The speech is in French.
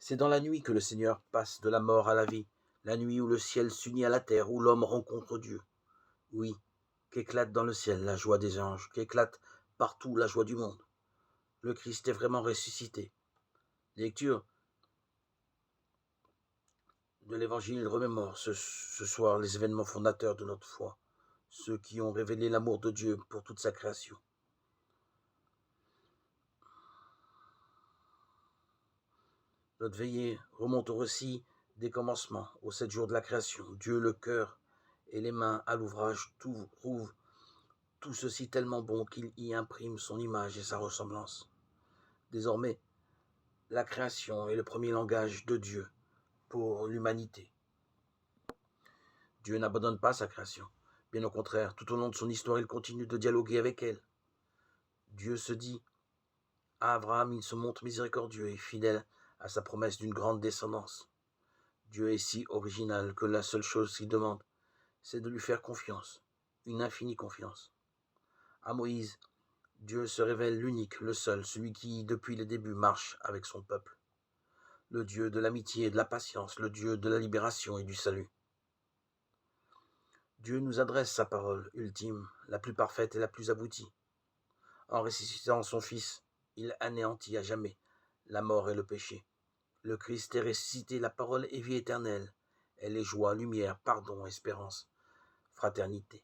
C'est dans la nuit que le Seigneur passe de la mort à la vie, la nuit où le ciel s'unit à la terre, où l'homme rencontre Dieu. Oui, qu'éclate dans le ciel la joie des anges, qu'éclate partout la joie du monde. Le Christ est vraiment ressuscité. Lecture de l'Évangile remémore ce soir les événements fondateurs de notre foi, ceux qui ont révélé l'amour de Dieu pour toute sa création. Notre veillée remonte au récit des commencements, aux 7 jours de la création. Dieu, le cœur et les mains à l'ouvrage, trouve tout ceci tellement bon qu'il y imprime son image et sa ressemblance. Désormais, la création est le premier langage de Dieu pour l'humanité. Dieu n'abandonne pas sa création. Bien au contraire, tout au long de son histoire, il continue de dialoguer avec elle. Dieu se dit à Abraham, il se montre miséricordieux et fidèle à sa promesse d'une grande descendance. Dieu est si original que la seule chose qu'il demande, c'est de lui faire confiance, une infinie confiance. À Moïse, Dieu se révèle l'unique, le seul, celui qui, depuis le début, marche avec son peuple. Le Dieu de l'amitié et de la patience, le Dieu de la libération et du salut. Dieu nous adresse sa parole ultime, la plus parfaite et la plus aboutie. En ressuscitant son Fils, il anéantit à jamais la mort et le péché. Le Christ est ressuscité, la parole est vie éternelle. Elle est joie, lumière, pardon, espérance, fraternité.